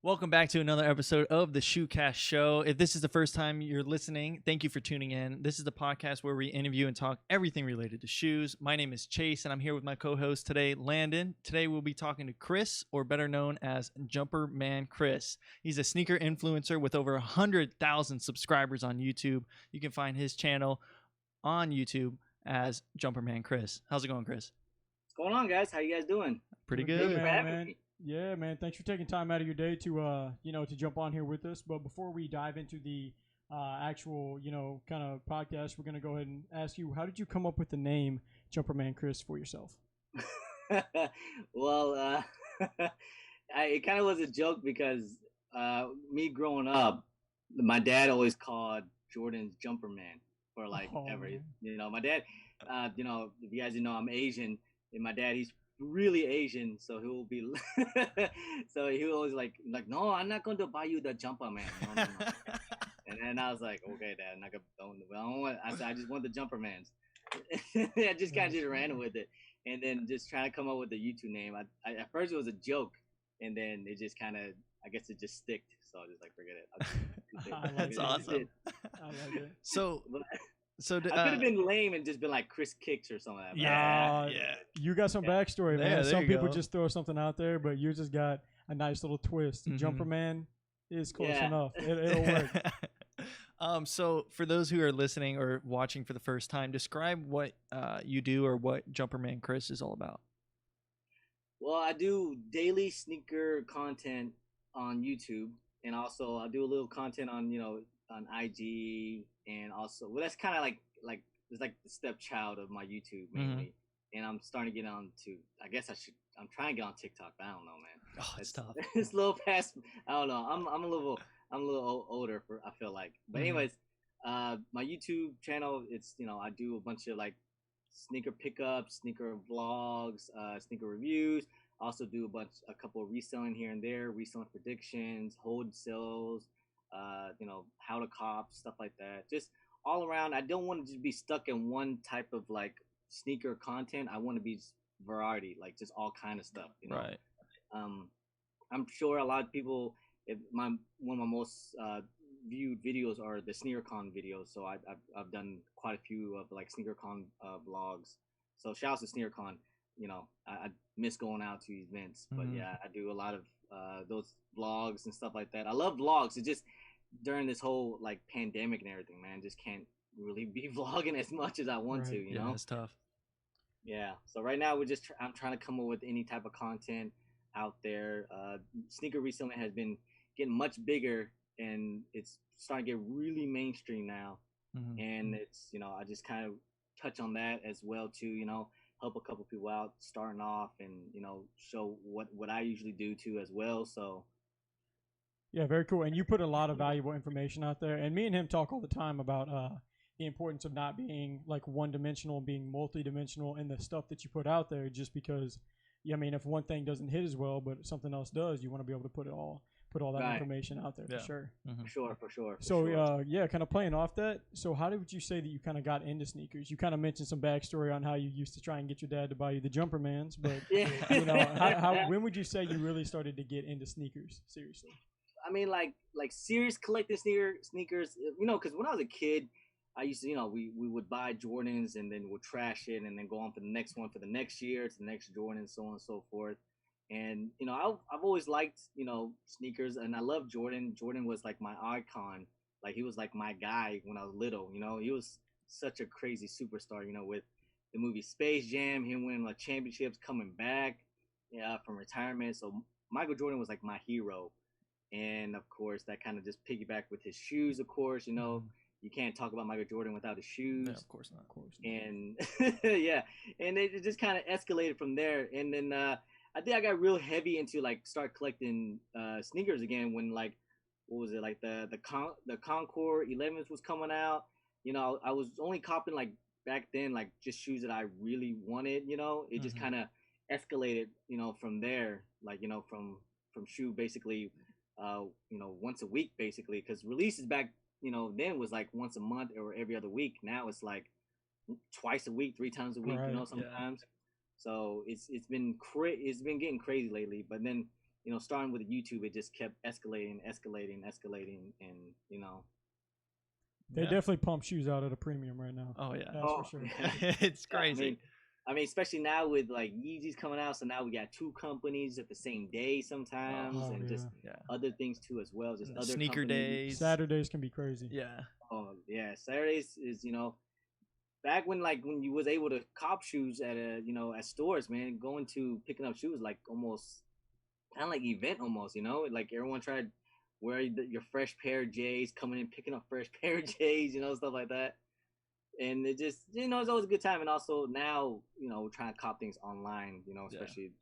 Welcome back to another episode of the Shoecast Show. If this is the first time you're listening, thank you for tuning in. This is the podcast where we interview and talk everything related to shoes. My name is Chase, and I'm here with my co-host today, Landon. Today we'll be talking to Kris, or better known as Jumperman Kris. He's a sneaker influencer with over 100,000 subscribers on YouTube. You can find his channel on YouTube as Jumperman Kris. How's it going, Kris? What's going on, guys? How you guys doing? Pretty Good, good. man. Yeah, man. Thanks for taking time out of your day to to jump on here with us. But before we dive into the actual, kind of podcast, we're gonna go ahead and ask you, how did you come up with the name Jumperman Kris for yourself? Well, it kind of was a joke because me growing up, my dad always called Jordan's Jumperman for ever. Man. My dad, if you guys know, I'm Asian, and my dad, he's really Asian, so he will be so he was always like no, I'm not going to buy you the jumper, man. No. And then I was like, okay, Dad, I'm not gonna, I said I just want the jumper mans. I just kind of just ran with it, and then just trying to come up with the YouTube name. I at first it was a joke, and then it just kind of, I guess it just sticked, so I was just like, forget it. That's awesome. I like it. So I could have been lame and just been like Chris Kicks or something like that. Yeah. You got some backstory, man. Yeah, Some people go. just throw something out there, but you just got a nice little twist. Jumperman is close enough. It'll work. So for those who are listening or watching for the first time, describe what you do or what Jumperman Kris is all about. Well, I do daily sneaker content on YouTube, and also I do a little content on on IG, and also that's kind of like it's like the stepchild of my YouTube mainly. And I'm starting to get on to, I'm trying to get on TikTok, but I don't know, man. Oh, it's tough. It's a little past. I don't know. I'm a little older for, I feel like. But anyways, my YouTube channel, it's I do a bunch of like sneaker pickups, sneaker vlogs, sneaker reviews. I also do a couple of reselling here and there, reselling predictions, hold sales, how to cop, stuff like that. Just all around. I don't want to just be stuck in one type of like sneaker content. I want to be variety, like just all kind of stuff. Right. I'm sure a lot of people. One of my most viewed videos are the SneakerCon videos. So I've done quite a few of like SneakerCon vlogs. So shout out to SneakerCon. I miss going out to events, but yeah, I do a lot of those vlogs and stuff like that. I love vlogs. It's just during this whole like pandemic and everything, man, just can't really be vlogging as much as I want to. You know, it's tough. Yeah. So right now I'm trying to come up with any type of content out there. Sneaker reselling has been getting much bigger, and it's starting to get really mainstream now. And it's I just kind of touch on that as well too. Help a couple people out starting off, and show what I usually do too as well. So Yeah, very cool. And you put a lot of valuable information out there. And me and him talk all the time about the importance of not being like one-dimensional, being multi-dimensional in the stuff that you put out there. Just because, if one thing doesn't hit as well, but something else does, you want to be able to put all that information out there for sure. For sure. So kind of playing off that. So how did you say that you kind of got into sneakers? You kind of mentioned some backstory on how you used to try and get your dad to buy you the Jumpermans, but when would you say you really started to get into sneakers seriously? I mean, like serious collecting sneakers, because when I was a kid, I used to, we would buy Jordans and then we'd trash it and then go on for the next one for the next year to the next Jordan, so on and so forth. And, I've always liked, sneakers, and I love Jordan. Jordan was like my icon. Like he was like my guy when I was little, he was such a crazy superstar, with the movie Space Jam, him winning like championships, coming back from retirement. So Michael Jordan was like my hero. And of course, that kind of just piggybacked with his shoes. Of course, you can't talk about Michael Jordan without his shoes. Yeah, of course not. And yeah, and it just kind of escalated from there. And then I think I got real heavy into like start collecting sneakers again when like what was it, like the Concord 11s was coming out. I was only copping like back then like just shoes that I really wanted. It just kind of escalated. From there, like from shoe basically. Once a week basically, because releases back then was like once a month or every other week. Now it's like twice a week, 3 times a week, sometimes. So it's been getting crazy lately. But then starting with YouTube, it just kept escalating, and They definitely pump shoes out at a premium right now. Oh yeah, that's for sure. It's crazy. I mean, especially now with like Yeezy's coming out, so now we got 2 companies at the same day sometimes, and just other things too as well. Just other sneaker companies. days. Saturdays can be crazy. Yeah. Oh yeah, Saturdays is back when you was able to cop shoes at at stores, man. Going to picking up shoes like almost kind of like event almost, like everyone tried wear your fresh pair of J's, coming in picking up fresh pair of J's, stuff like that. And it just, it's always a good time. And also now, we're trying to cop things online, especially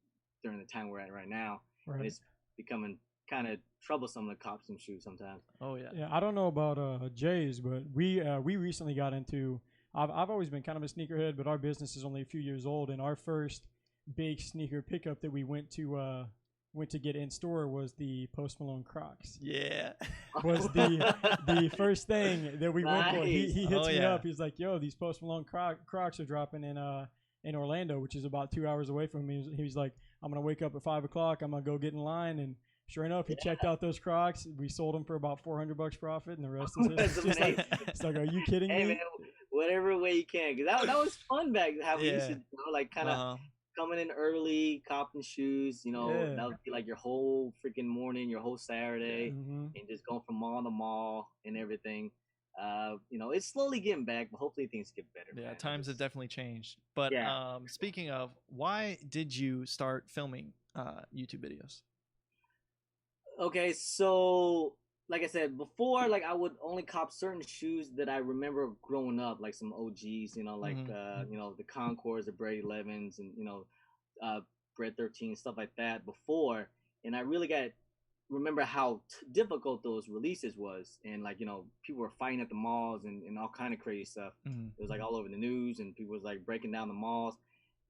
during the time we're at right now. Right. It's becoming kind of troublesome to cop some shoes sometimes. Oh yeah. Yeah, I don't know about J's, but we recently got into. I've always been kind of a sneakerhead, but our business is only a few years old, and our first big sneaker pickup that we went to get in store was the Post Malone Crocs. Yeah. Was the first thing that we went for. He hits me up. He's like, "Yo, these Post Malone Crocs are dropping in Orlando, which is about 2 hours away from me." He was like, "I'm gonna wake up at 5 o'clock. I'm gonna go get in line." And sure enough, he checked out those Crocs. We sold them for about $400 profit, and the rest is history. It's like, are you kidding me? Man, whatever way you can, because that was fun back how we used to like kind of coming in early, copping shoes. That would be like your whole freaking morning, your whole Saturday, and just going from mall to mall and everything. It's slowly getting back, but hopefully things get better. Yeah, man. times have definitely changed. But speaking of, why did you start filming YouTube videos? Okay, so like I said before, like I would only cop certain shoes that I remember growing up, like some OGs, the Concords, the Bred 11s, and Bred 13, stuff like that before. And I really remember how difficult those releases was, and people were fighting at the malls and all kind of crazy stuff. It was like all over the news, and people was like breaking down the malls.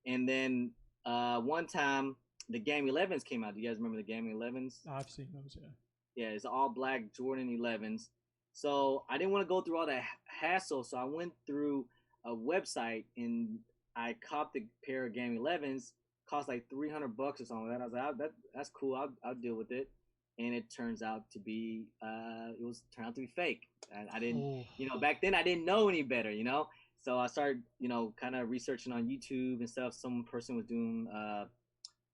And then one time the Game 11s came out. Do you guys remember the Game 11s? I've seen those, yeah. Yeah, it's all black Jordan 11s. So I didn't want to go through all that hassle, so I went through a website and I copped a pair of Game 11s. Cost like $300 or something like that. I was like, that's cool. I'll deal with it. And it turns out to be turned out to be fake. I didn't, back then I didn't know any better, So I started, kind of researching on YouTube and stuff. Some person was doing,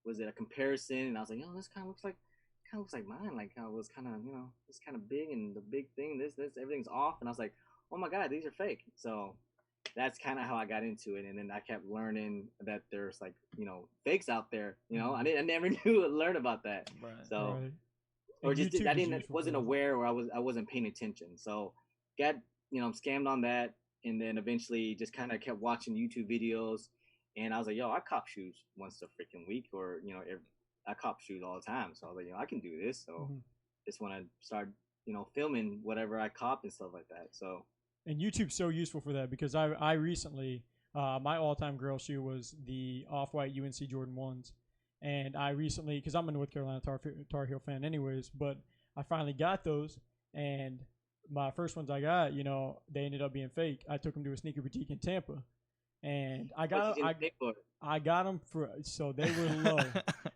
was it a comparison? And I was like, this kind of looks like mine. Like how it was kind of, it's kind of big, and the big thing, this, everything's off. And I was like, oh my God, these are fake. So that's kind of how I got into it. And then I kept learning that there's like, fakes out there. I never learned about that. Right. So, right. or just wasn't aware, or I wasn't paying attention. So got, scammed on that. And then eventually just kind of kept watching YouTube videos. And I was like, I cop shoes once a freaking week, or, I cop shoes all the time. So I was like, I can do this. So just want to start, filming whatever I cop and stuff like that. So. And YouTube's so useful for that, because I recently, my all-time grail shoe was the Off-White UNC Jordan 1s. And I recently, because I'm a North Carolina Tar Heel fan anyways, but I finally got those. And my first ones I got, they ended up being fake. I took them to a sneaker boutique in Tampa. And I got them so they were low.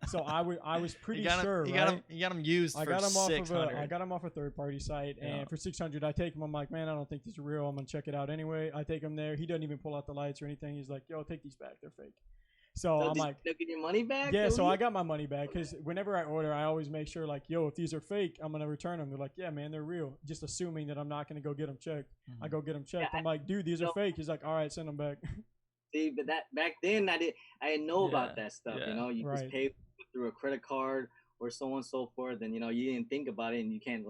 So I was pretty sure. You got them used. I got them off a third party site, and for $600, I take them. I'm like, man, I don't think these are real. I'm gonna check it out anyway. I take them there. He doesn't even pull out the lights or anything. He's like, yo, take these back. They're fake. So I'm like, they'll get your money back. Yeah. So I got my money back, because whenever I order, I always make sure, like, yo, if these are fake, I'm gonna return them. They're like, yeah, man, they're real. Just assuming that I'm not gonna go get them checked. I go get them checked. I'm like, dude, these are fake. He's like, all right, send them back. See, but that back then I didn't know about that stuff. You just pay through a credit card or so on and so forth, and you didn't think about it, and you can't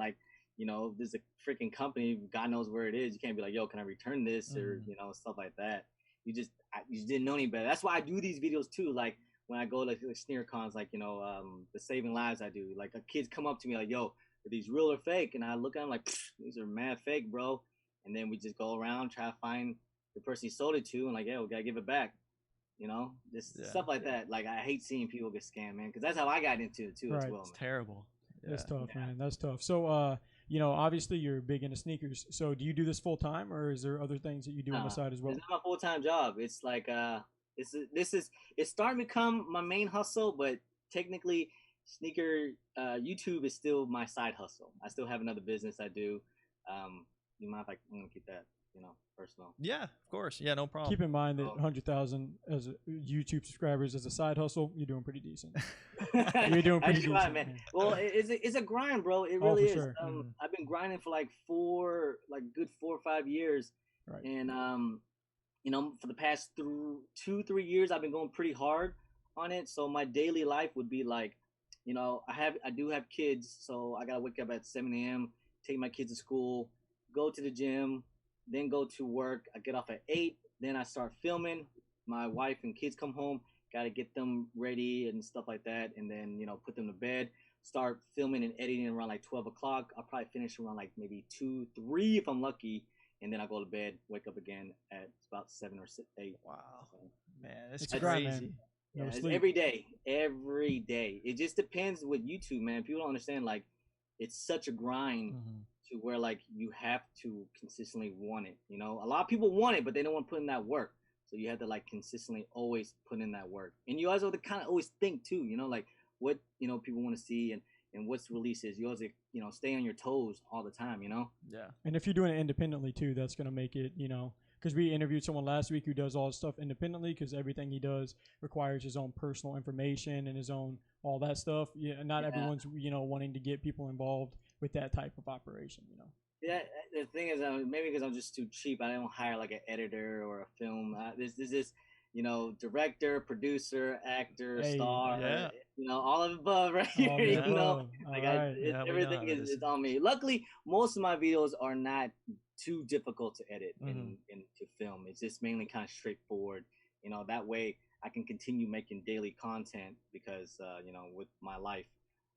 this is a freaking company, God knows where it is. You can't be like, yo, can I return this, or stuff like that. You just didn't know any better. That's why I do these videos too. Like when I go like sneaker cons, like the Saving Lives I do. Like kids come up to me like, yo, are these real or fake? And I look at them like, these are mad fake, bro. And then we just go around, try to find the person he sold it to, and like, yeah, we gotta give it back. Stuff like that. Like I hate seeing people get scammed, man, because that's how I got into it too as well. It's terrible. That's tough, man. That's tough. So, obviously you're big into sneakers. So do you do this full time, or is there other things that you do on the side as well? It's not my full time job. It's like it's starting to become my main hustle, but technically sneaker YouTube is still my side hustle. I still have another business I do. You mind if I'm gonna keep that, personal? Yeah, of course. Yeah, no problem. Keep in mind that 100,000 as YouTube subscribers as a side hustle, you're doing pretty decent. You're doing pretty decent, man. Well, it's a grind, bro. It Oh, really for is. sure. I've been grinding for like good 4 or 5 years, Right. and for the past 3 years, I've been going pretty hard on it. So my daily life would be like, I do have kids, so I gotta wake up at 7 a.m., take my kids to school, go to the gym, then go to work. I get off at 8, then I start filming. My wife and kids come home, gotta get them ready and stuff like that, and then put them to bed. Start filming and editing around like 12 o'clock. I'll probably finish around like maybe 2, 3 if I'm lucky, and then I go to bed, wake up again at about 7 or 8. Wow, so, man, it's It's a grind, crazy. man. yeah, No it's sleep. every day. It just depends with YouTube, man. People don't understand, like, it's such a grind to where like you have to consistently want it. A lot of people want it, but they don't want to put in that work. So you have to like consistently always put in that work. And you also have to kind of always think too, like what people want to see and what's releases. You always stay on your toes all the time. Yeah. And if you're doing it independently too, that's gonna make it, because we interviewed someone last week who does all this stuff independently because everything he does requires his own personal information and his own all that stuff. Yeah, not everyone's wanting to get people involved with that type of operation. Yeah, the thing is, maybe because I'm just too cheap, I don't hire like an editor or a film. This is, director, producer, actor, Hey, star, yeah. all of the above, right here. All the above. Like All right. Yeah, we know everything how it is. is on me. Luckily, most of my videos are not too difficult to edit and to film. It's just mainly kind of straightforward. That way I can continue making daily content because, with my life.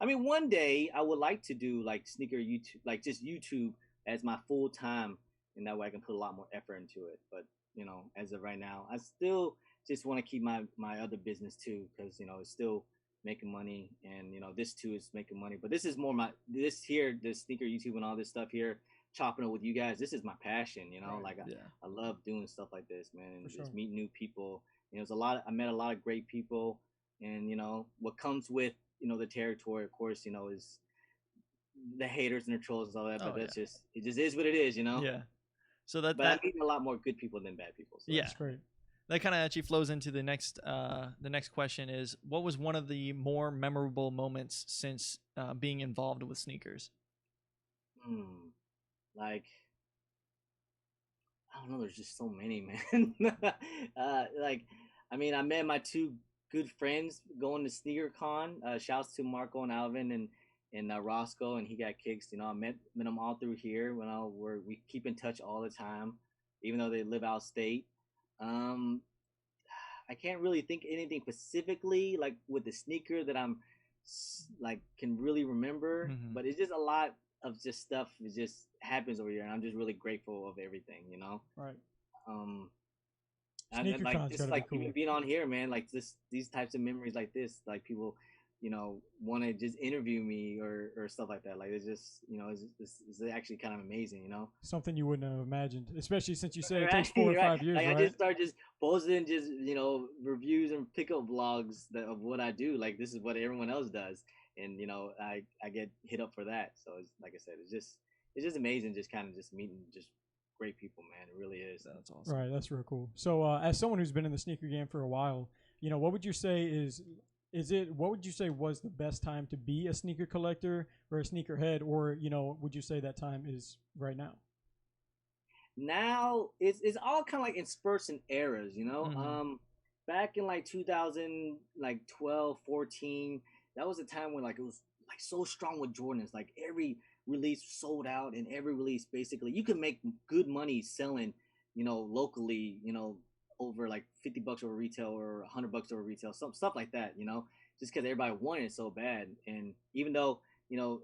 I mean, one day I would like to do like sneaker YouTube, like just YouTube as my full time, and that way I can put a lot more effort into it. But as of right now, I still just want to keep my other business too, because it's still making money, and this too is making money. But this is more the sneaker YouTube and all this stuff here, chopping it with you guys. This is my passion, Right. Like Yeah. I love doing stuff like this, man, and For just sure. meet new people. I met a lot of great people, and what comes with the territory, of course, is the haters and the trolls and all that. Oh, But it just is what it is, Yeah. So that But I'm meeting a lot more good people than bad people. So Yeah. That's great. that kind of actually flows into the next question is, what was one of the more memorable moments since being involved with sneakers? Like, I don't know. There's just so many, man. Like, I mean, I met my two good friends going to SneakerCon. Shouts to Marco and Alvin and Roscoe, and he got kicks. I met them all through here. We keep in touch all the time, even though they live out state. I can't really think anything specifically like with the sneaker that I'm like can really remember, but it's just a lot of just stuff that just happens over here, and I'm just really grateful of everything. Right. And SneakerCon's like gotta just be like cool. even being on here, man, like these types of memories like this, like people, want to just interview me or stuff like that. Like it's just, it's actually kind of amazing, Something you wouldn't have imagined, especially since you say it Right, takes 4 or 5 years, like right? I just start just posting just reviews and pickup vlogs of what I do. Like this is what everyone else does, and I get hit up for that. So it's, like I said, it's just amazing, just kind of just meeting just great people, man. It really is. That's awesome. Right, that's real cool. So, as someone who's been in the sneaker game for a while, what would you say what would you say was the best time to be a sneaker collector or a sneakerhead, or would you say that time is right now? Now it's all kind of like in spurts and eras, back in like 2012, 14, that was a time when like it was like so strong with Jordans. Like every release sold out, and every release basically you could make good money selling, locally, over like $50 over retail or $100 over retail, some stuff like that, just because everybody wanted it so bad. And even though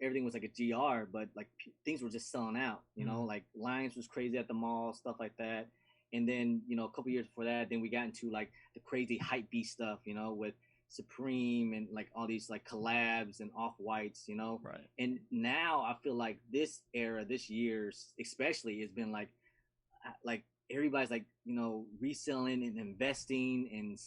everything was like a GR, but like things were just selling out, like lines was crazy at the mall, stuff like that. And then a couple years before that, then we got into like the crazy hype beast stuff, with Supreme and like all these like collabs and off-whites, Right. And now I feel like this era, this year's especially, has been like everybody's like reselling and investing and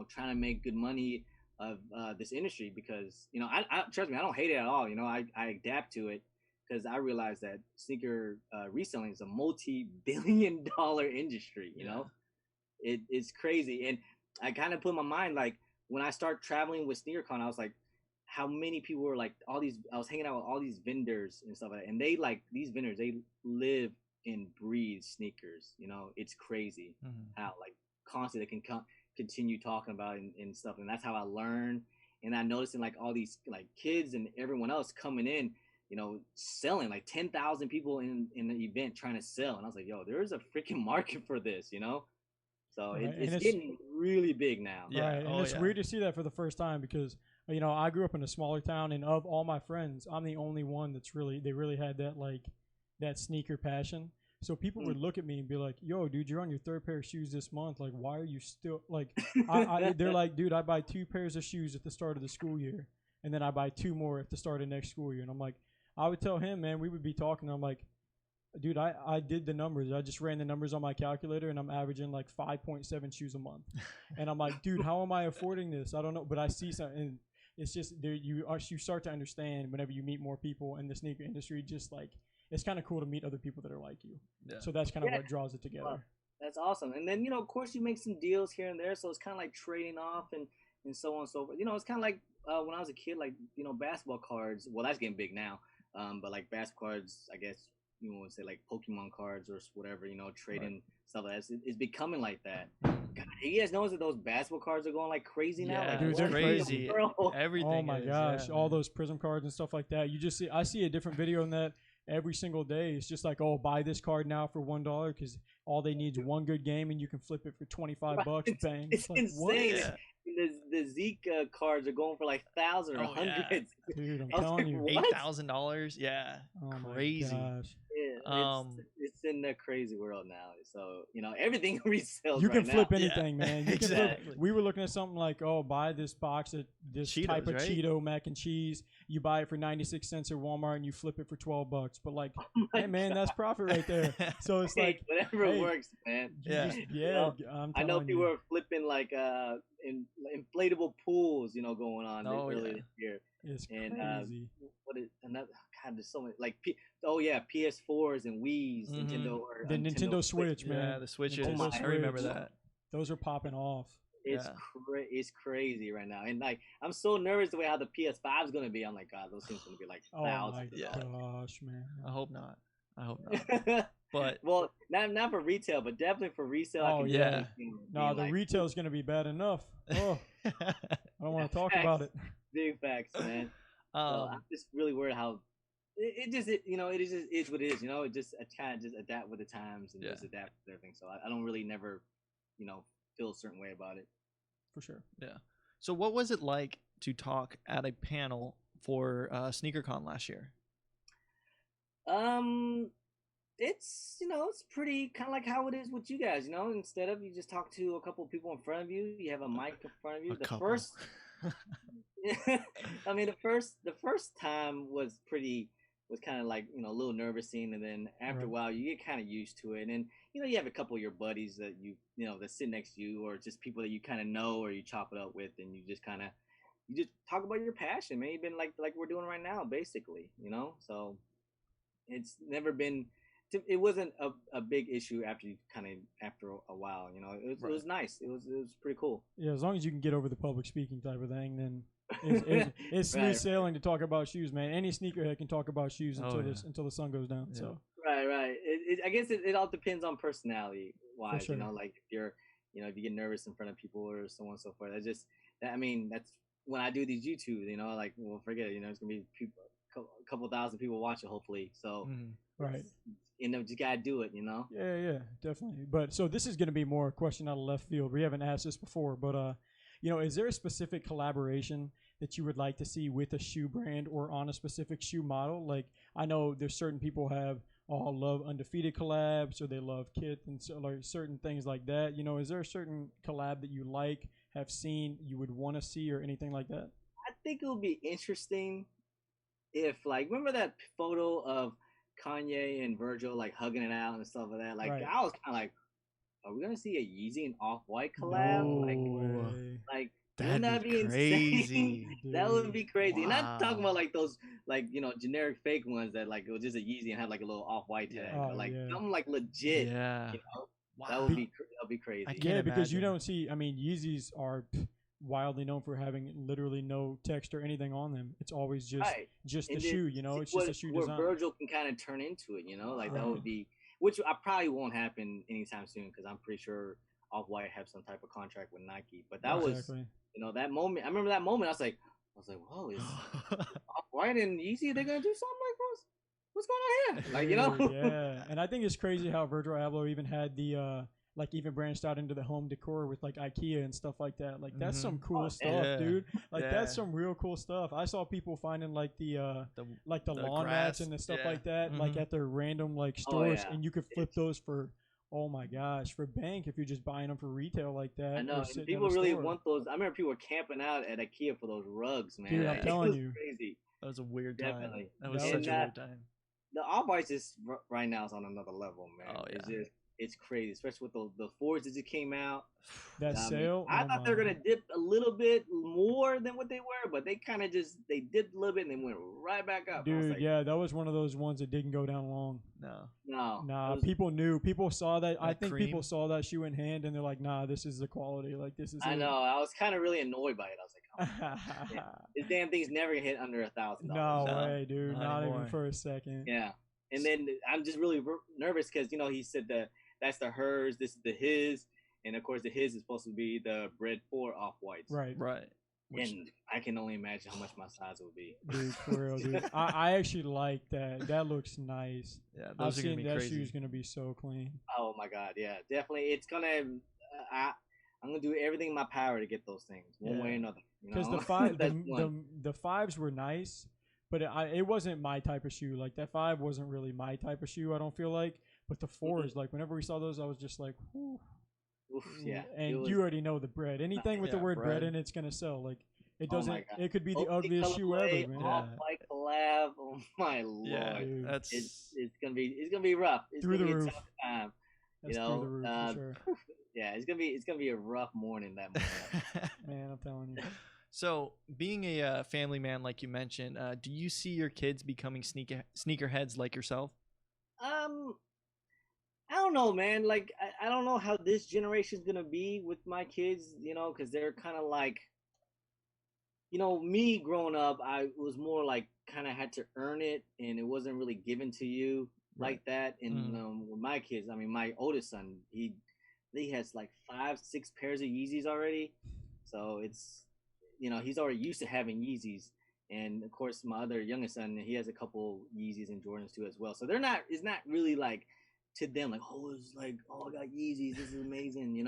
trying to make good money of this industry, because I trust me, I don't hate it at all. I adapt to it because I realize that sneaker reselling is a multi-billion-dollar industry. It's crazy, and I kind of put in my mind, like, when I start traveling with SneakerCon, I was like, how many people were like all these? I was hanging out with all these vendors and stuff like that, and they like these vendors. They live and breathe sneakers. It's crazy how like constantly they can continue talking about it and stuff, and that's how I learn. And I noticed in like all these like kids and everyone else coming in, selling, like 10,000 people in the event trying to sell, and I was like, yo, there's a freaking market for this. So Right. it's getting really big now. Yeah. Right. And it's weird to see that for the first time because, I grew up in a smaller town, and of all my friends, I'm the only one they really had that, like, that sneaker passion. So people would look at me and be like, yo, dude, you're on your third pair of shoes this month. Like, why are you still, like, they're like, dude, I buy 2 pairs of shoes at the start of the school year, and then I buy 2 more at the start of next school year. And I'm like, I would tell him, man, we would be talking. I'm like, dude, I did the numbers. I just ran the numbers on my calculator, and I'm averaging like 5.7 shoes a month. And I'm like, dude, how am I affording this? I don't know. But I see something, and it's just there. You start to understand whenever you meet more people in the sneaker industry. Just like, it's kind of cool to meet other people that are like you. Yeah. So that's kind of what draws it together. Well, that's awesome. And then of course, you make some deals here and there. So it's kind of like trading off and so on and so forth. It's kind of like when I was a kid, like basketball cards. Well, that's getting big now. But like basketball cards, I guess. You want to say like Pokemon cards or whatever, trading stuff like that. It's becoming like that. God, you guys notice that those basketball cards are going like crazy now? Like, dude, they're crazy. Everything. Oh my gosh, all those Prism cards and stuff like that. I see a different video on that every single day. It's just like, oh, buy this card now for $1 because all they need is one good game and you can flip it for $25. Bang! It's like, insane. Yeah. The Zeke cards are going for like thousands or hundreds. Yeah. Dude, I'm telling you, $8,000. Yeah, crazy. My gosh. Yeah, it's in the crazy world now. So everything resells. You can right flip now. anything, man. You can flip. We were looking at something like, oh, buy this box of this Cheetos, type of Cheeto mac and cheese. You buy it for 96 cents at Walmart and you flip it for $12. But like, hey man, that's profit right there. So it's like whatever works, man. I'm I know people you. are flipping like inflatable pools, going on earlier this year. It's crazy. What is another? God, there's so many like PS4s and Wii's, Nintendo. The Nintendo Switch, man. Yeah, the Switches. I remember that. Those are popping off. It's crazy right now, and like I'm so nervous the way how the PS5 is gonna be. I'm like, God, those things gonna be like thousands. Oh my gosh, man. I hope not. But well, not for retail, but definitely for resale. Oh yeah. No, the retail is gonna be bad enough. Oh, I don't want to talk about it. Big facts, man. So I'm just really worried how it is what it is. It just kind of just adapt with the times and just adapt with everything. So I don't really never, feel a certain way about it. For sure. Yeah. So what was it like to talk at a panel for SneakerCon last year? It's it's pretty kind of like how it is with you guys. Instead of you just talk to a couple of people in front of you, you have a mic in front of you. The first time was kind of like a little nervous scene, and then after a while you get kind of used to it, and you have a couple of your buddies that that sit next to you, or just people that you kind of know or you chop it up with, and you just talk about your passion, man. You've been like we're doing right now, basically, so it's never been. It wasn't a big issue after a while, it was nice. It was pretty cool. Yeah, as long as you can get over the public speaking type of thing, then it's smooth sailing to talk about shoes, man. Any sneakerhead can talk about shoes until the sun goes down. Yeah. So right. I guess it all depends on personality wise. Sure. Like if you're if you get nervous in front of people or so on and so forth. That's when I do these YouTube. Like, well, forget it. It's gonna be a couple thousand people watch it, hopefully. So right. You gotta do it. Yeah, definitely. But so this is gonna be more a question out of left field. We haven't asked this before, but is there a specific collaboration that you would like to see with a shoe brand or on a specific shoe model? Like, I know there's certain people love Undefeated collabs, or they love Kith and so, like certain things like that. Is there a certain collab that you have seen, you would want to see, or anything like that? I think it would be interesting if, like, remember that photo of Kanye and Virgil like hugging it out and stuff like that? Like, I was kind of like, are we gonna see a Yeezy and Off-White collab? No way. Like Wouldn't that That'd be be crazy. insane? That would be crazy. And not talking Wow. about like those like generic fake ones that like it was just a Yeezy and had like a little off-white tag. Yeah. But, like yeah. something like legit. Yeah. You know, Wow. that'd be crazy. can't Yeah, because you imagine. don't see. I mean, Yeezys are wildly known for having literally no text or anything on them. It's always just Right. just the And shoe. then You know, see it's just a shoe where design. Virgil can kind of turn into it. Like that Right. would be, which I probably won't happen anytime soon because I'm pretty sure Off-White have some type of contract with Nike. But that was, Exactly. that moment. I remember that moment. I was like, whoa, is Off-White and Yeezy they're gonna do something like this? What's going on here? Like Dude, yeah, and I think it's crazy how Virgil Abloh even had the like even branched out into the home decor with like IKEA and stuff like that. Like that's some cool stuff, yeah. dude. Like Yeah. that's some real cool stuff. I saw people finding like the the lawn grass, mats and the stuff yeah. like that, like Mhm. at their random like Oh, stores, yeah. and you could flip those for, oh my gosh, for bank if you're just buying them for retail like that. I know. or And sitting in people a really store. want those. I remember people were camping out at IKEA for those rugs, man. Dude, I'm Like, telling it was you. crazy. That was a weird time. Definitely. That was That such was- a weird time. The Off-Whites is right now is on another level, man. Oh, It's yeah. just it's crazy, especially with the Fords that just came out. That I mean, sale. I oh thought they were my. gonna dip a little bit more than what they were, but they kind of just they dipped a little bit and then went right back up. I was Dude, like, yeah, that was one of those ones that didn't go down long. No. no, Nah, it was- people knew. People saw that. I That think cream? people saw that shoe in hand, and they're like, "Nah, this is the quality. Like, this is." I it." know. I was kind of really annoyed by it. I was like, oh, this damn thing's never gonna hit under $1,000. No No, way, dude. not Not anymore. even for a second. Yeah, and then I'm just really nervous because he said that that's the hers, this is the his, and of course the his is supposed to be the bred for Off-Whites. Right, Right. Which, And I can only imagine how much my size would be. dude. For real, dude. I actually like that. That looks nice. yeah, I've those are gonna seen be that crazy. shoe's gonna be so clean. Oh my god, yeah, definitely. It's gonna. I'm gonna do everything in my power to get those things, one way or Yeah. another. Because the five, That's one. the fives were nice, but it wasn't my type of shoe. Like that 5 wasn't really my type of shoe. I don't feel like. But the 4s, like whenever we saw those, I was just like, whew. Oof, yeah, And it was- you already know the bread. Anything with the Yeah, word bread bread. in it's gonna sell. Like it Oh my doesn't. God. It could be the Oakley ugliest shoe colorway, ever, man. Yeah. Off-White collab. Oh my lord. Yeah, Dude. that's It's gonna be rough. It's Through gonna the be roof. a tough time. That's you through know, the roof for sure. Yeah, it's gonna be a rough morning that morning. Man, I'm telling you. So, being a family man, like you mentioned, do you see your kids becoming sneakerheads like yourself? I don't know, man. Like, I don't know how this generation's gonna be with my kids, because they're kind of like, me growing up, I was more like kind of had to earn it, and it wasn't really given to you like that. And with my kids, I mean, my oldest son, he has like 5-6 pairs of Yeezys already, so it's, he's already used to having Yeezys. And of course, my other youngest son, he has a couple Yeezys and Jordans too as well. So it's not really like to them like, oh, it's like, oh, I got Yeezys, this is amazing,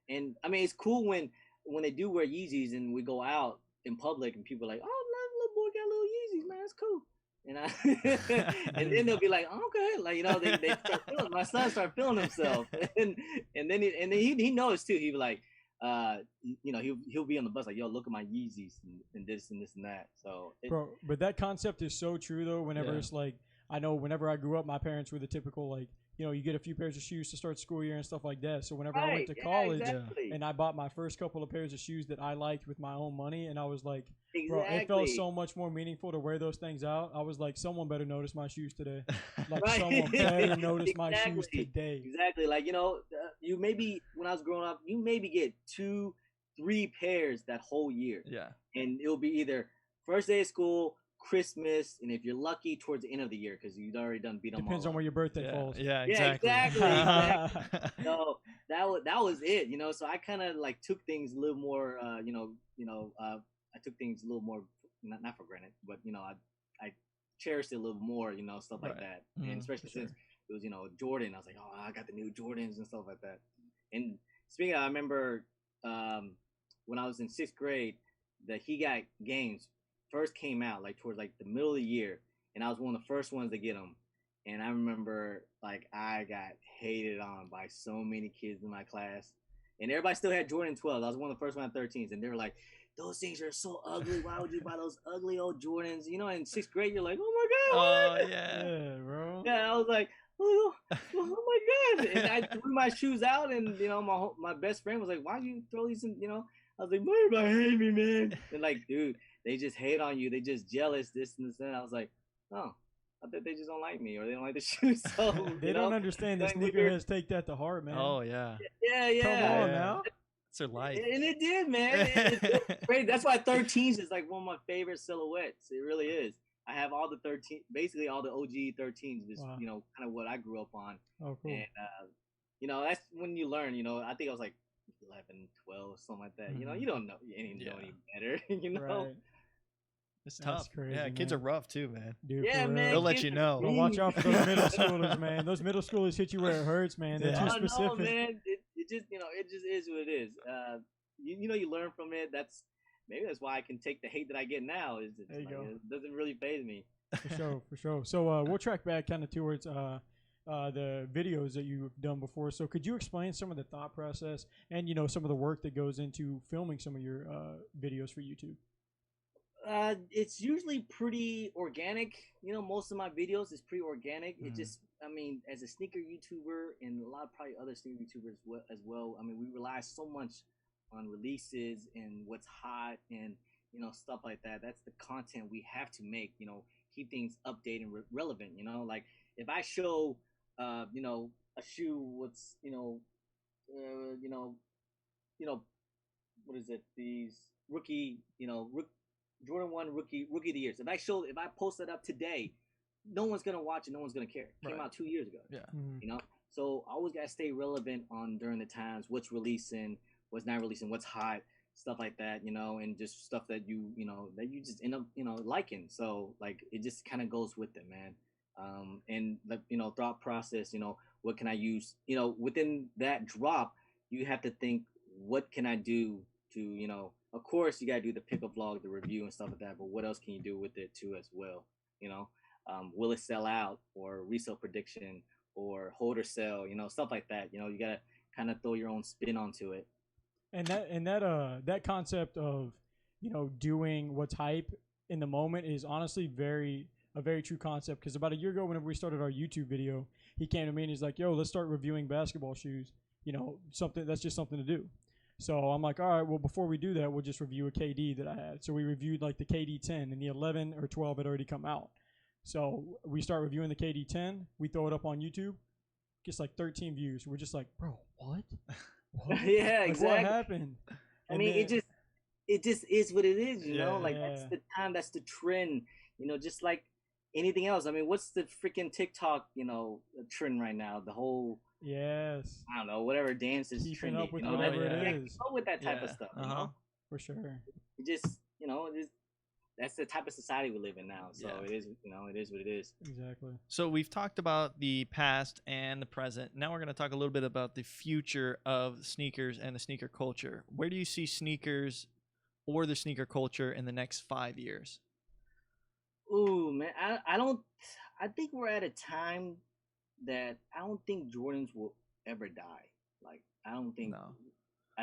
And I mean, it's cool when they do wear Yeezys and we go out in public and people are like, oh, little boy got little Yeezys, man, it's cool. And then they'll be like, oh, okay, like they start feeling. My son started feeling himself, and then he knows too. He'll be like, he'll be on the bus like, yo, look at my Yeezys and this and this and that. So, Bro, but that concept is so true though. Whenever Yeah. it's like, I know whenever I grew up, my parents were the typical like, you get a few pairs of shoes to start school year and stuff like that. So whenever I went to college exactly. and I bought my first couple of pairs of shoes that I liked with my own money, and I was like, bro, Exactly. it felt so much more meaningful to wear those things out. I was like, someone better notice my shoes today. Like Right. someone better notice my shoes Exactly. today. Exactly. Like, you maybe when I was growing up, you maybe get 2-3 pairs that whole year, Yeah. and it'll be either first day of school, Christmas, and if you're lucky, towards the end of the year because you've already done beat them Depends all on where your birthday Yeah, falls. yeah, Yeah, exactly. exactly. So that was it, So I kind of like took things a little more, I took things a little more not for granted, but I cherished it a little more, stuff like Right. that, Mhm, and especially for since it was Jordan. I was like, oh, I got the new Jordans and stuff like that. And speaking of, I remember when I was in 6th grade, the He Got Games first came out like towards like the middle of the year, and I was one of the first ones to get them. And I remember like I got hated on by so many kids in my class, and everybody still had Jordan 12. I was one of the first one at 13s, and they were like, "Those things are so ugly. Why would you buy those ugly old Jordans?" In 6th grade, you're like, "Oh my god!" Oh yeah. Yeah, bro. Yeah, I was like, oh my god! And I threw my shoes out, and my best friend was like, "Why do you throw these in?" I was like, why everybody hate me, man? They're like, dude, they just hate on you. They just jealous, this and this. And I was like, oh, I thought they just don't like me or they don't like the shoes. So They don't understand that sneakerheads take that to heart, man. Oh yeah. Yeah. Come on Yeah. now. It's their life. And it did, man. It's great. That's why 13s is like one of my favorite silhouettes. It really is. I have all the 13, basically all the OG 13s, is, Wow. you know, kind of what I grew up on. Oh, cool. And, you know, that's when you learn, you know, I think I was like 11, 12, something like that. You know, you don't know any better, you know? Right. It's That's tough. crazy, yeah, kids man. are rough too, man. Dude, Yeah, for real. man. They'll let kids you are know. Well, mean. watch out for those middle schoolers, man. Those middle schoolers hit you where it hurts, man. They're Yeah. too I know, specific. man. It just, you know, it just is what it is. You know, you learn from it. Maybe that's why I can take the hate that I get now. Is it's There you like, go. it doesn't really faze me. For sure. So we'll track back kind of towards the videos that you've done before. So could you explain some of the thought process and, you know, some of the work that goes into filming some of your videos for YouTube? It's usually pretty organic. You know, most of my videos is pretty organic. It just, I mean, as a sneaker YouTuber and a lot of probably other sneaker YouTubers as well. I mean, we rely so much on releases and what's hot and, you know, stuff like that. That's the content we have to make, you know, keep things updated and relevant, you know, like if I show, you know, a shoe, what's, you know, what is it? These rookie, you know, Jordan 1 rookie of the year. So if I post that up today, no one's gonna watch it. No one's gonna care. It came out 2 years ago. Yeah. You know, so I always gotta stay relevant on during the times, what's releasing, what's not releasing, what's hot, stuff like that. You know, and just stuff that you know that you just end up liking. So like it just kind of goes with it, man. And the thought process. You know, what can I use? You know, within that drop, you have to think, what can I do to of course you gotta do the pickup vlog, the review and stuff like that, but what else can you do with it too as well? You know, will it sell out or resale prediction or hold or sell, stuff like that. You know, you gotta kind of throw your own spin onto it. And that concept of, doing what's hype in the moment is honestly a very true concept. Because about a year ago, whenever we started our YouTube video, he came to me and he's like, "Yo, let's start reviewing basketball shoes. Something that's just something to do." So I'm like, all right, well, before we do that, we'll just review a KD that I had. So we reviewed like the KD 10, and the 11 or 12 had already come out. So we start reviewing the KD 10. We throw it up on YouTube. Gets like 13 views. We're just like, bro, what? Yeah, like, exactly. What happened? I mean, it just is what it is, you know? Like, Yeah. that's the time, that's the trend, just like anything else. I mean, what's the freaking TikTok, trend right now? The whole... Yes. I don't know, whatever dance is Keeping trendy. up with whatever it is. Keep up with that type of stuff, you know? For sure. It just, that's the type of society we live in now. So it is, it is what it is. Exactly. So we've talked about the past and the present. Now we're going to talk a little bit about the future of sneakers and the sneaker culture. Where do you see sneakers or the sneaker culture in the next 5 years? Ooh, man, I think we're at a time that I don't think Jordans will ever die. Like, I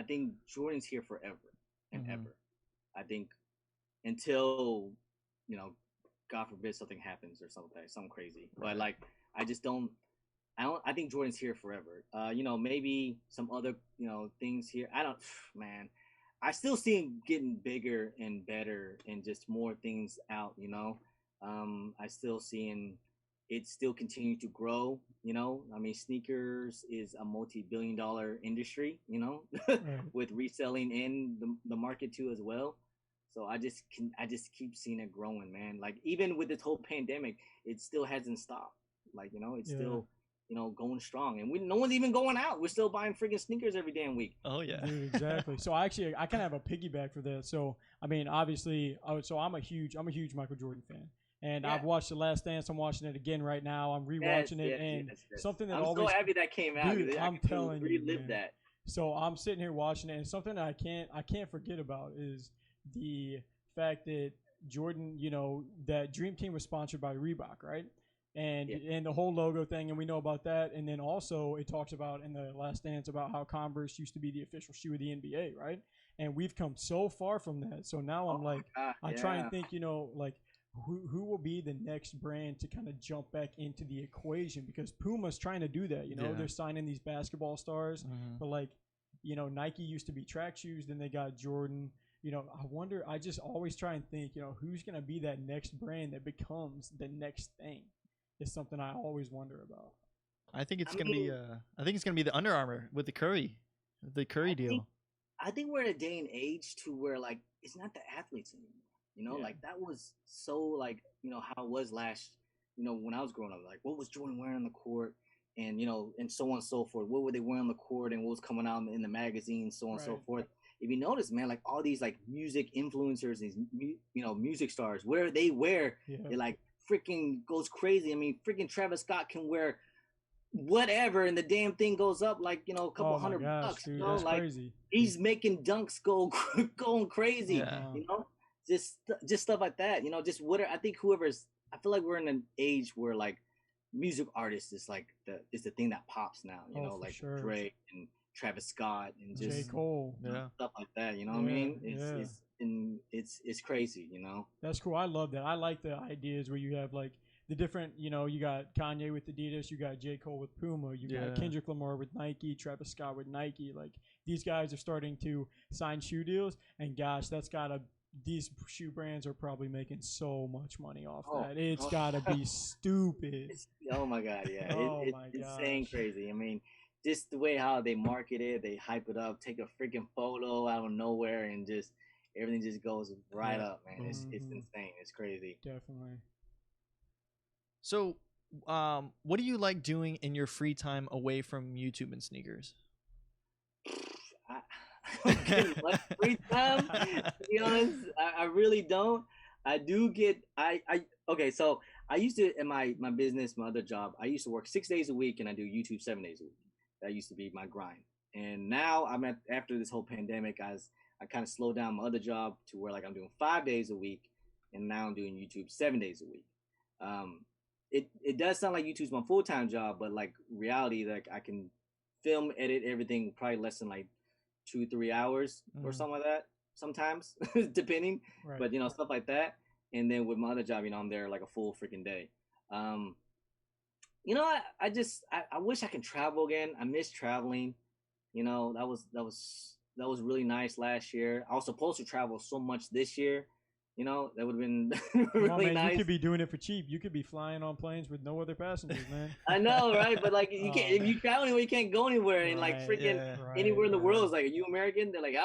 think Jordan's here forever and ever. I think until, God forbid something happens or something crazy. Right. But like, I think Jordan's here forever. Maybe some other, things here. Man, I still see him getting bigger and better and just more things out, I still seeing it still continue to grow, I mean, sneakers is a multi-billion-dollar industry, with reselling in the market too as well. So I just keep seeing it growing, man. Like, even with this whole pandemic, it still hasn't stopped. Like, it's still, going strong, and no one's even going out. We're still buying freaking sneakers every damn week. Oh yeah, dude, exactly. So I kind of have a piggyback for that. So I mean, obviously, I'm a huge Michael Jordan fan. And I've watched The Last Dance. I'm watching it again right now. I'm rewatching it, and something that I'm always... so happy that came out. Dude, I'm telling you, relive that. So I'm sitting here watching it, and something that I can't forget about is the fact that Jordan, that Dream Team was sponsored by Reebok, right? And the whole logo thing, and we know about that. And then also it talks about in The Last Dance about how Converse used to be the official shoe of the NBA, right? And we've come so far from that. So now I'm I try and think, like, who will be the next brand to kind of jump back into the equation, because Puma's trying to do that. They're signing these basketball stars, but like, Nike used to be track shoes, then they got Jordan. I just always try and think, who's going to be that next brand that becomes the next thing is something I always wonder about. I think it's going to be the Under Armour with the Curry deal. I think we're in a day and age to where like it's not the athletes anymore. Like that was so like how it was when I was growing up. Like what was Jordan wearing on the court, and and so on and so forth. What were they wearing on the court, and what was coming out in the magazines, so on and so forth. If you notice, man, like all these like music influencers, these music stars, where they wear, it like freaking goes crazy. I mean, freaking Travis Scott can wear whatever, and the damn thing goes up like a couple $100. Dude, that's like crazy. He's making dunks going crazy. Just stuff like that. Just whatever. I think I feel like we're in an age where like music artists is like the thing that pops now. Like sure. Drake and Travis Scott and just J. Cole, stuff like that. You know what I mean? It's crazy. That's cool. I love that. I like the ideas where you have like the different, you got Kanye with Adidas, you got J. Cole with Puma, you got Kendrick Lamar with Nike, Travis Scott with Nike. Like these guys are starting to sign shoe deals, and gosh, these shoe brands are probably making so much money off that. It's gotta be stupid. Oh my god, yeah. It's insane crazy. I mean, just the way how they market it, they hype it up, take a freaking photo out of nowhere, and just everything just goes right up, man. It's insane. It's crazy. Definitely. So, what do you like doing in your free time away from YouTube and sneakers? Free time, to be honest, I really don't. I do get okay. So I used to in my business, my other job, I used to work 6 days a week, and I do YouTube 7 days a week. That used to be my grind. And now after this whole pandemic, I kind of slowed down my other job to where like I'm doing 5 days a week, and now I'm doing YouTube 7 days a week. It does sound like YouTube's my full-time job, but like reality, like I can film, edit everything probably less than like 2-3 hours or something like that sometimes, depending. Right. But stuff like that. And then with my other job, I'm there like a full freaking day. I wish I could travel again. I miss traveling. That was really nice last year. I was supposed to travel so much this year. That would have been really nice. You could be doing it for cheap. You could be flying on planes with no other passengers, man. I know, right? But like, you can't. If you travel anywhere, you can't go anywhere. And like, freaking anywhere in the world is like, are you American? They're like,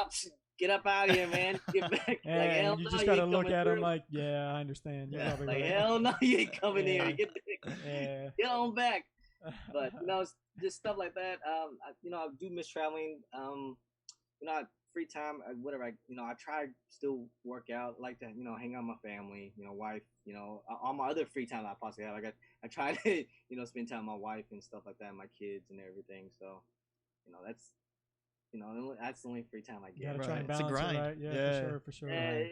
get up out of here, man. Get back. Like, hell you just gotta look at them like, yeah, I understand. You're probably like, right. hell no, you ain't coming here. Get on back. But just stuff like that. I do miss traveling. Free time, whatever. I try to still work out. I like to hang out with my family, wife. All my other free time I possibly have. I try to spend time with my wife and stuff like that, my kids and everything. So that's that's the only free time I get. You gotta try and balance it's a grind. It, right? Yeah, for sure. Yeah,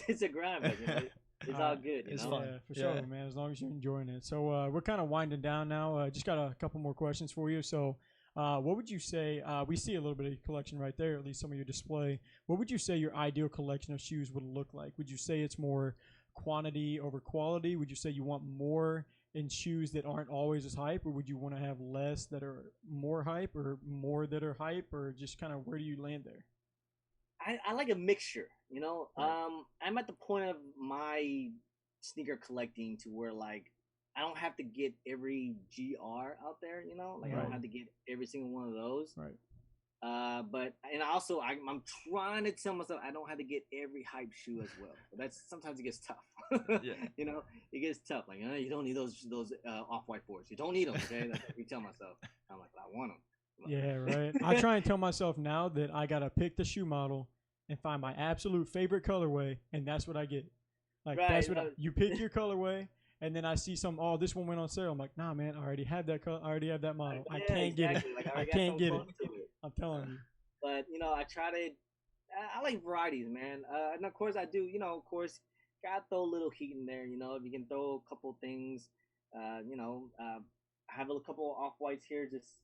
it's a grind, but it's all good. It's fun. Yeah, for sure, man. As long as you're enjoying it. So we're kind of winding down now. Just got a couple more questions for you. So. What would you say, we see a little bit of your collection right there, at least some of your display. What would you say your ideal collection of shoes would look like? Would you say it's more quantity over quality? Would you say you want more in shoes that aren't always as hype, or would you want to have less that are more hype, or more that are hype, or just kind of where do you land there? I like a mixture, I'm at the point of my sneaker collecting to where like I don't have to get every GR out there, I don't have to get every single one of those. Right. But I'm trying to tell myself I don't have to get every hype shoe as well. But sometimes it gets tough. Yeah. It gets tough. Like you don't need those off-white boards. You don't need them. Okay, that's what we tell myself. I'm like, I want them. Yeah, right. I try and tell myself now that I gotta pick the shoe model and find my absolute favorite colorway, and that's what I get. Like that's what you pick your colorway. And then I see this one went on sale. I'm like, nah, man, I already have that color. I already have that model. I can't get it. Like, I can't get it. I'm telling you. But, I try to, I like varieties, man. And of course I do, gotta throw a little heat in there, if you can throw a couple things, I have a couple off-whites here just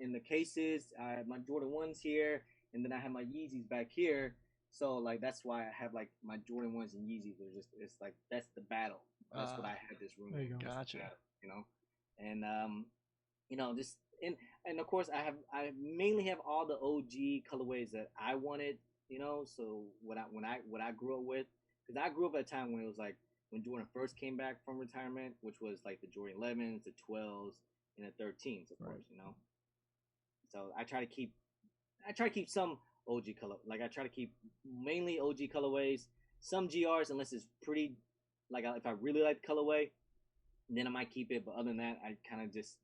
in the cases. I have my Jordan 1s here, and then I have my Yeezys back here. So, like, that's why I have, like, my Jordan 1s and Yeezys. It's like, that's the battle. That's what I had this room. There you go. Gotcha. And just and of course I mainly have all the OG colorways that I wanted, you know. So what I grew up with, because I grew up at a time when it was like when Jordan first came back from retirement, which was like the Jordan 11s, the 12s, and the 13s, of course, you know. So I try to keep some OG color, like I try to keep mainly OG colorways, some GRs unless it's pretty, like if I really like the colorway, then I might keep it. But other than that, I kind of just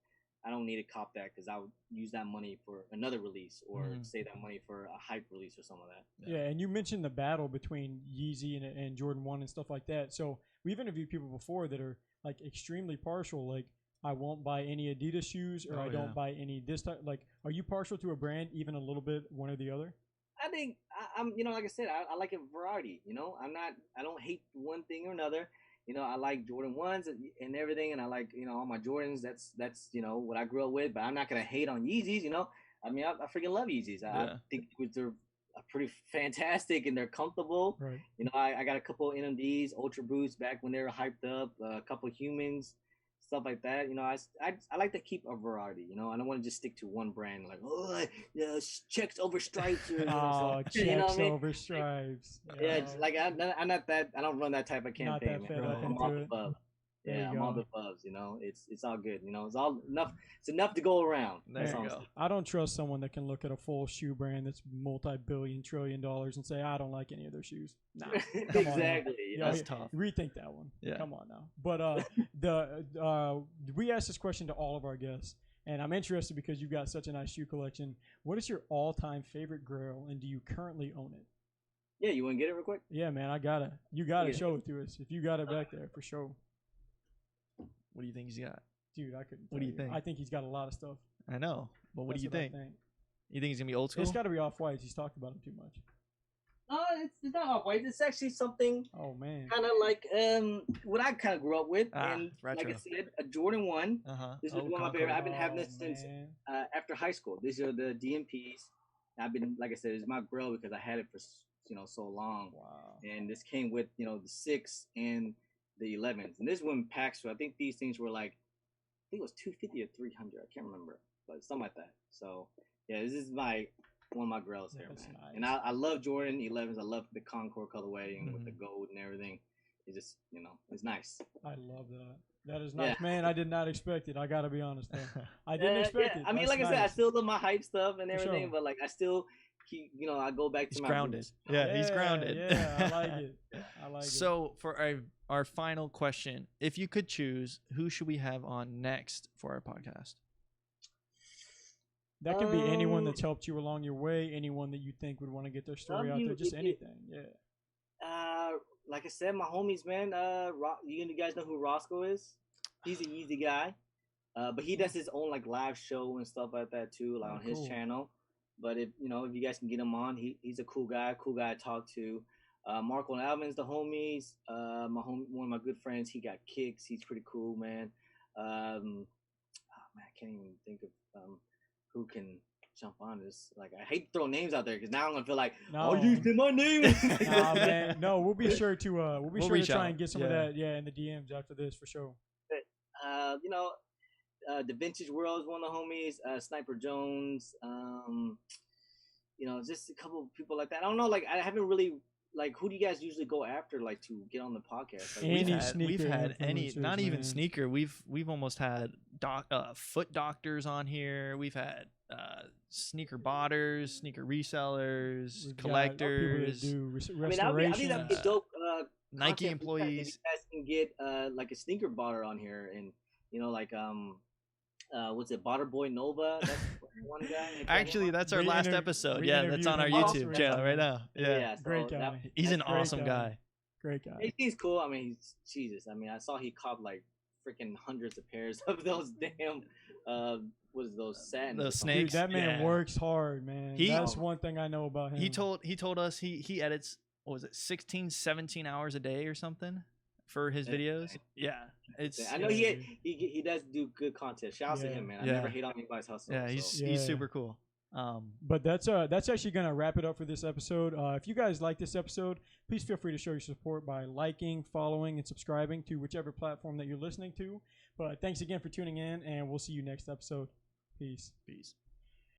I don't need to cop that because I would use that money for another release or save that money for a hype release or some of that. Yeah, and you mentioned the battle between Yeezy and Jordan 1 and stuff like that. So we've interviewed people before that are like extremely partial. Like, I won't buy any Adidas shoes or I don't buy any this type. Like, are you partial to a brand even a little bit, one or the other? I think I'm, you know, like I said, I like a variety. You know, I don't hate one thing or another. You know, I like Jordan 1s and everything, and I like, you know, all my Jordans. That's you know what I grew up with. But I'm not gonna hate on Yeezys. You know, I mean, I freaking love Yeezys. I think they're pretty fantastic and they're comfortable. Right. You know, I got a couple of NMDs, Ultra Boosts back when they were hyped up. A couple of Humans, stuff like that. You know, I like to keep a variety. You know, I don't want to just stick to one brand. Like, oh, yeah, checks over stripes. Or, checks you know what I mean? over stripes. Yeah, it's like I'm not that. I don't run that type of campaign. Not that fed up I'm into all it. above. There Yeah, you I'm all go. above. You know, it's all good. You know, it's all enough. It's enough to go around. There That's you all I'm go. saying. I don't trust someone that can look at a full shoe brand that's multi-billion, $trillion and say, I don't like any of their shoes. Nah, come on now. Exactly. You know? That's tough. Rethink that one. Yeah. Come on now. But we asked this question to all of our guests, and I'm interested because you've got such a nice shoe collection. What is your all-time favorite Grail, and do you currently own it? Yeah, you want to get it real quick? Yeah, man, you gotta show it to us if you got it back there for sure. What do you think he's got? Dude, I couldn't. What do you think? I think he's got a lot of stuff. I know, but what do you That's think? I think? You think he's gonna be old school? It's got to be off-whites. He's talked about him too much. No, it's not off-white. It's actually something Oh man. kind of like what I kind of grew up with, and retro. like I said, a Jordan 1. This is one of my favorite. I've been having this since man. after high school. These are the DMPs. I've been, like I said, it's my Grail because I had it for so long. Wow. And this came with the 6 and the 11s, and this one packs. So I think these things were like, I think it was 250 or 300. I can't remember, but something like that. So yeah, this is one of my Grails here, That's man. nice. And I love Jordan 11s. I love the Concord colorway and with the gold and everything. It's just it's nice. I love that. That is nice, man. I did not expect it. I gotta be honest, though. I didn't expect it. I mean, That's like I said, I nice. still love my hype stuff and For everything, sure. but like I still keep, I go back to He's my grounded. roots. Yeah, he's grounded. Yeah, I like it. I like it. So for our final question, if you could choose, who should we have on next for our podcast? That can be anyone that's helped you along your way, anyone that you think would want to get their story out there, just anything. Yeah. Like I said, my homies, man. You guys know who Roscoe is? He's a Yeezy guy, but he does his own like live show and stuff like that too, like on his channel. But if you guys can get him on, he's a cool guy to talk to. Marco and Alvin's the homies. One of my good friends, he got Kicks. He's pretty cool, man. I can't even think of who can jump on this. Like, I hate to throw names out there because now I'm gonna feel like, you said my name. Nah, man. No, we'll be sure to reach try out. and get some of that, in the DMs after this for sure. The Vintage World is one of the homies. Sniper Jones. Just a couple of people like that. I don't know. Like, I haven't really. Like, who do you guys usually go after, like, to get on the podcast? Like, we've had any, not even man. sneaker. We've almost had foot doctors on here. We've had sneaker botters, sneaker resellers, We've got collectors, people that do I restoration. think that'd be a dope. Nike content podcast if employees. you guys can get like a sneaker botter on here, and what's it, Botter Boy Nova? That's one guy. Actually, that's our last episode. Yeah, that's on our interviewed YouTube him. channel right now. Yeah, so Great guy. He's an That's great awesome guy. Great guy. He's cool. I mean, he's Jesus. I mean, I saw he caught like freaking hundreds of pairs of those damn what is those satin? Those Dude, snakes. that man works hard, man. That's one thing I know about him. He told us he edits, what was it, 16, 17 hours a day or something for his videos. Yeah, I know he does do good content. Shout out to him, man. I never hate on anybody's hustle. Yeah, he's super cool. But that's actually gonna wrap it up for this episode. If you guys like this episode, please feel free to show your support by liking, following, and subscribing to whichever platform that you're listening to. But thanks again for tuning in, and we'll see you next episode. Peace. Peace.